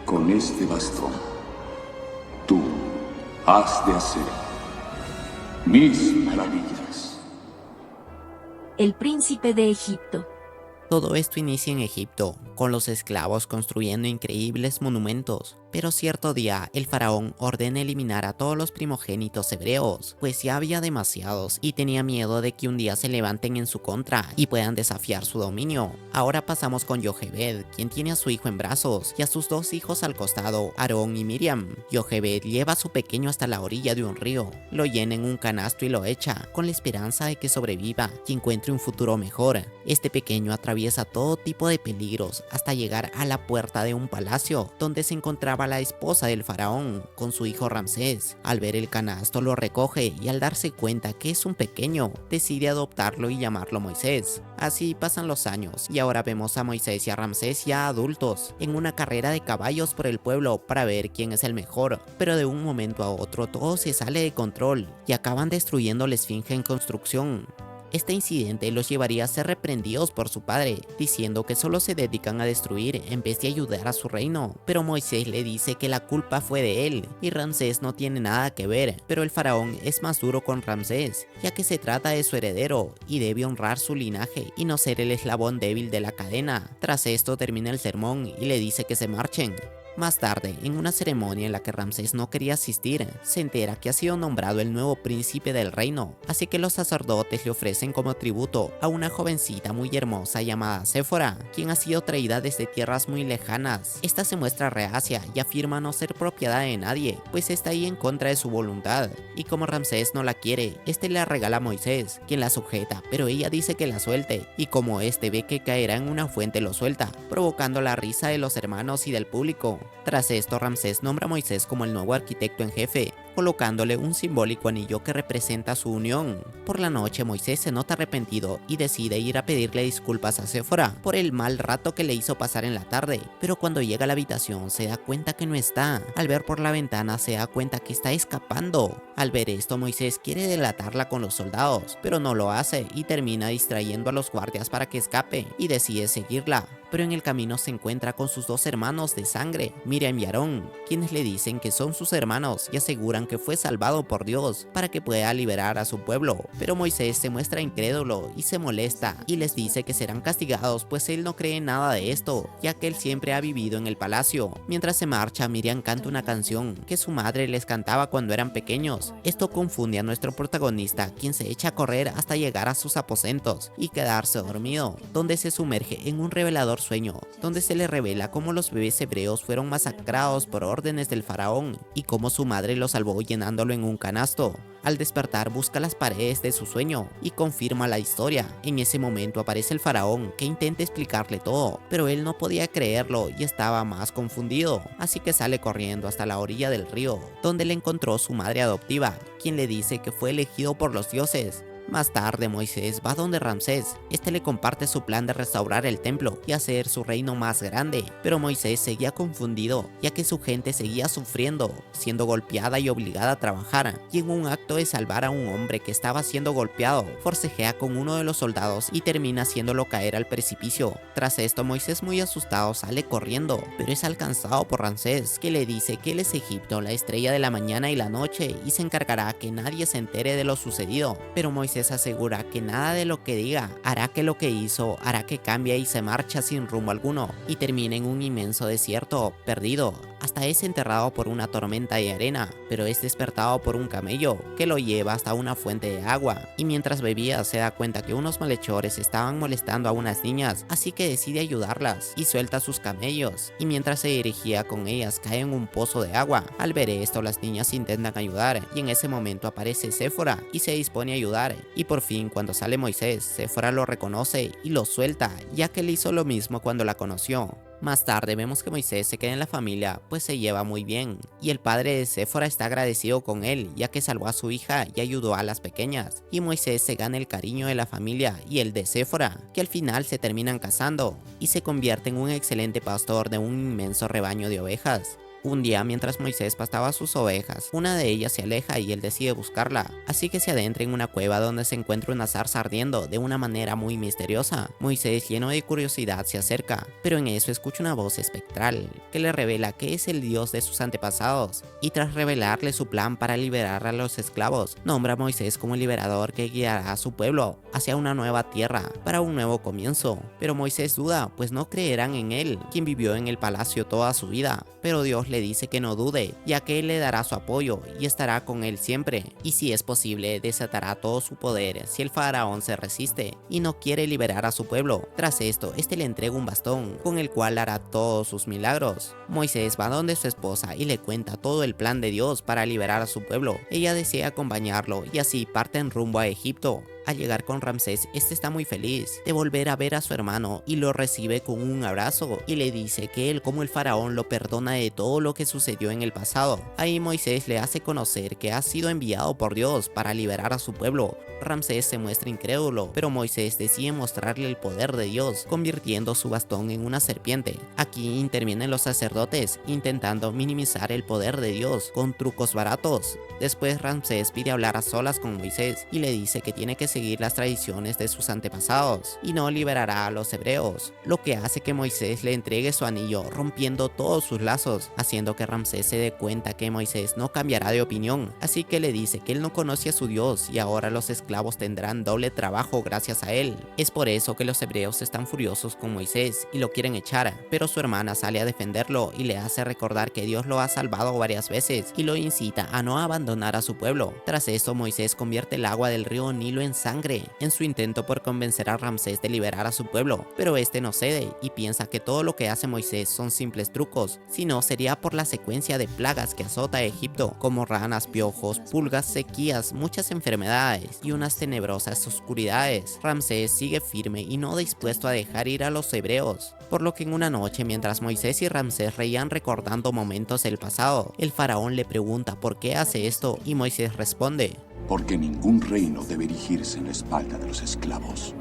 con este bastón. Tú has de hacer mis maravillas. El príncipe de Egipto. Todo esto inicia en Egipto, con los esclavos construyendo increíbles monumentos. Pero cierto día, el faraón ordena eliminar a todos los primogénitos hebreos, pues ya había demasiados y tenía miedo de que un día se levanten en su contra y puedan desafiar su dominio. Ahora pasamos con Yochebed, quien tiene a su hijo en brazos y a sus dos hijos al costado, Aarón y Miriam. Yochebed lleva a su pequeño hasta la orilla de un río, lo llena en un canasto y lo echa, con la esperanza de que sobreviva y encuentre un futuro mejor. Este pequeño atraviesa todo tipo de peligros hasta llegar a la puerta de un palacio, donde se encontraba la esposa del faraón con su hijo Ramsés. Al ver el canasto lo recoge y al darse cuenta que es un pequeño, decide adoptarlo y llamarlo Moisés. Así pasan los años y ahora vemos a Moisés y a Ramsés ya adultos en una carrera de caballos por el pueblo para ver quién es el mejor, pero de un momento a otro todo se sale de control y acaban destruyendo la esfinge en construcción. Este incidente los llevaría a ser reprendidos por su padre, diciendo que solo se dedican a destruir en vez de ayudar a su reino. Pero Moisés le dice que la culpa fue de él y Ramsés no tiene nada que ver, pero el faraón es más duro con Ramsés, ya que se trata de su heredero y debe honrar su linaje y no ser el eslabón débil de la cadena. Tras esto termina el sermón y le dice que se marchen. Más tarde, en una ceremonia en la que Ramsés no quería asistir, se entera que ha sido nombrado el nuevo príncipe del reino, así que los sacerdotes le ofrecen como tributo a una jovencita muy hermosa llamada Séfora, quien ha sido traída desde tierras muy lejanas. Esta se muestra reacia y afirma no ser propiedad de nadie, pues está ahí en contra de su voluntad, y como Ramsés no la quiere, este la regala a Moisés, quien la sujeta, pero ella dice que la suelte, y como este ve que caerá en una fuente lo suelta, provocando la risa de los hermanos y del público. Tras esto, Ramsés nombra a Moisés como el nuevo arquitecto en jefe, colocándole un simbólico anillo que representa su unión. Por la noche, Moisés se nota arrepentido y decide ir a pedirle disculpas a Séfora por el mal rato que le hizo pasar en la tarde, pero cuando llega a la habitación se da cuenta que no está. Al ver por la ventana se da cuenta que está escapando. Al ver esto, Moisés quiere delatarla con los soldados, pero no lo hace y termina distrayendo a los guardias para que escape y decide seguirla. Pero en el camino se encuentra con sus dos hermanos de sangre, Miriam y Aarón, quienes le dicen que son sus hermanos y aseguran que fue salvado por Dios para que pueda liberar a su pueblo. Pero Moisés se muestra incrédulo y se molesta y les dice que serán castigados, pues él no cree nada de esto, ya que él siempre ha vivido en el palacio. Mientras se marcha, Miriam canta una canción que su madre les cantaba cuando eran pequeños. Esto confunde a nuestro protagonista, quien se echa a correr hasta llegar a sus aposentos y quedarse dormido, donde se sumerge en un revelador sueño, donde se le revela cómo los bebés hebreos fueron masacrados por órdenes del faraón y cómo su madre lo salvó llenándolo en un canasto. Al despertar busca las paredes de su sueño y confirma la historia. En ese momento aparece el faraón que intenta explicarle todo, pero él no podía creerlo y estaba más confundido, así que sale corriendo hasta la orilla del río, donde le encontró su madre adoptiva, quien le dice que fue elegido por los dioses. Más tarde, Moisés va donde Ramsés. Este le comparte su plan de restaurar el templo y hacer su reino más grande, pero Moisés seguía confundido, ya que su gente seguía sufriendo, siendo golpeada y obligada a trabajar, y en un acto de salvar a un hombre que estaba siendo golpeado, forcejea con uno de los soldados y termina haciéndolo caer al precipicio. Tras esto, Moisés, muy asustado, sale corriendo, pero es alcanzado por Ramsés, que le dice que él es Egipto, la estrella de la mañana y la noche, y se encargará que nadie se entere de lo sucedido. Pero Moisés asegura que nada de lo que diga hará que lo que hizo hará que cambie y se marcha sin rumbo alguno y termina en un inmenso desierto, perdido. Hasta es enterrado por una tormenta de arena, pero es despertado por un camello que lo lleva hasta una fuente de agua, y mientras bebía se da cuenta que unos malhechores estaban molestando a unas niñas, así que decide ayudarlas y suelta a sus camellos, y mientras se dirigía con ellas cae en un pozo de agua. Al ver esto, las niñas intentan ayudar y en ese momento aparece Séfora y se dispone a ayudar, y por fin cuando sale Moisés, Séfora lo reconoce y lo suelta, ya que él hizo lo mismo cuando la conoció. Más tarde vemos que Moisés se queda en la familia, pues se lleva muy bien, y el padre de Séfora está agradecido con él, ya que salvó a su hija y ayudó a las pequeñas, y Moisés se gana el cariño de la familia y el de Séfora, que al final se terminan casando, y se convierte en un excelente pastor de un inmenso rebaño de ovejas. Un día, mientras Moisés pastaba sus ovejas, una de ellas se aleja y él decide buscarla, así que se adentra en una cueva donde se encuentra una zarza ardiendo de una manera muy misteriosa. Moisés, lleno de curiosidad, se acerca, pero en eso escucha una voz espectral que le revela que es el Dios de sus antepasados, y tras revelarle su plan para liberar a los esclavos, nombra a Moisés como el liberador que guiará a su pueblo hacia una nueva tierra, para un nuevo comienzo. Pero Moisés duda, pues no creerán en él, quien vivió en el palacio toda su vida. Pero Dios le dice que no dude, ya que él le dará su apoyo y estará con él siempre, y si es posible desatará todo su poder si el faraón se resiste y no quiere liberar a su pueblo. Tras esto, este le entrega un bastón con el cual hará todos sus milagros. Moisés va donde su esposa y le cuenta todo el plan de Dios para liberar a su pueblo. Ella desea acompañarlo y así parten rumbo a Egipto. Al llegar con Ramsés, este está muy feliz de volver a ver a su hermano y lo recibe con un abrazo y le dice que él, como el faraón, lo perdona de todo lo que sucedió en el pasado. Ahí Moisés le hace conocer que ha sido enviado por Dios para liberar a su pueblo. Ramsés se muestra incrédulo, pero Moisés decide mostrarle el poder de Dios, convirtiendo su bastón en una serpiente. Aquí intervienen los sacerdotes, intentando minimizar el poder de Dios con trucos baratos. Después Ramsés pide hablar a solas con Moisés y le dice que tiene que seguir las tradiciones de sus antepasados y no liberará a los hebreos, lo que hace que Moisés le entregue su anillo, rompiendo todos sus lazos, haciendo que Ramsés se dé cuenta que Moisés no cambiará de opinión. Así que le dice que él no conoce a su Dios y ahora los esclavos tendrán doble trabajo gracias a él. Es por eso que los hebreos están furiosos con Moisés y lo quieren echar, pero su hermana sale a defenderlo y le hace recordar que Dios lo ha salvado varias veces y lo incita a no abandonar a su pueblo. Tras eso, Moisés convierte el agua del río Nilo en sangre en su intento por convencer a Ramsés de liberar a su pueblo, pero este no cede y piensa que todo lo que hace Moisés son simples trucos, si no sería por la secuencia de plagas que azota a Egipto, como ranas, piojos, pulgas, sequías, muchas enfermedades y unas tenebrosas oscuridades. Ramsés sigue firme y no dispuesto a dejar ir a los hebreos, por lo que en una noche, mientras Moisés y Ramsés reían recordando momentos del pasado, el faraón le pregunta por qué hace esto y Moisés responde: Porque ningún reino debe erigirse en la espalda de los esclavos.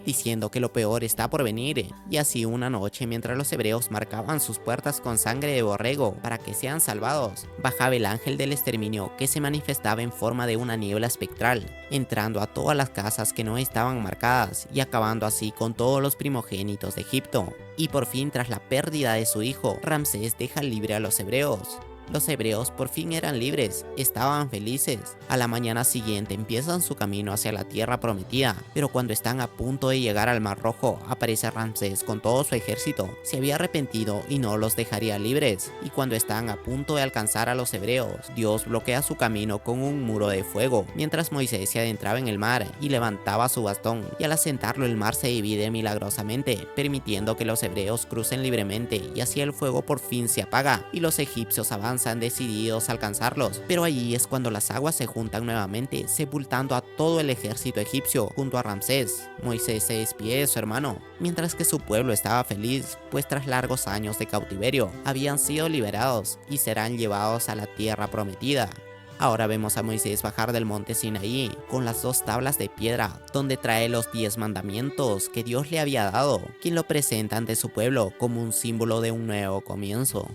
Diciendo que lo peor está por venir. Y así una noche, mientras los hebreos marcaban sus puertas con sangre de borrego para que sean salvados, bajaba el ángel del exterminio que se manifestaba en forma de una niebla espectral, entrando a todas las casas que no estaban marcadas y acabando así con todos los primogénitos de Egipto. Y por fin, tras la pérdida de su hijo, Ramsés deja libre a los hebreos. Los hebreos por fin eran libres, estaban felices. A la mañana siguiente empiezan su camino hacia la tierra prometida, pero cuando están a punto de llegar al Mar Rojo, aparece Ramsés con todo su ejército. Se había arrepentido y no los dejaría libres, y cuando están a punto de alcanzar a los hebreos, Dios bloquea su camino con un muro de fuego, mientras Moisés se adentraba en el mar y levantaba su bastón, y al asentarlo el mar se divide milagrosamente, permitiendo que los hebreos crucen libremente, y así el fuego por fin se apaga, y los egipcios avanzan decididos a alcanzarlos, pero allí es cuando las aguas se juntan nuevamente, sepultando a todo el ejército egipcio junto a Ramsés. Moisés se despide de su hermano, mientras que su pueblo estaba feliz, pues tras largos años de cautiverio, habían sido liberados y serán llevados a la tierra prometida. Ahora vemos a Moisés bajar del monte Sinaí con las 2 tablas de piedra, donde trae los 10 mandamientos que Dios le había dado, quien lo presenta ante su pueblo como un símbolo de un nuevo comienzo.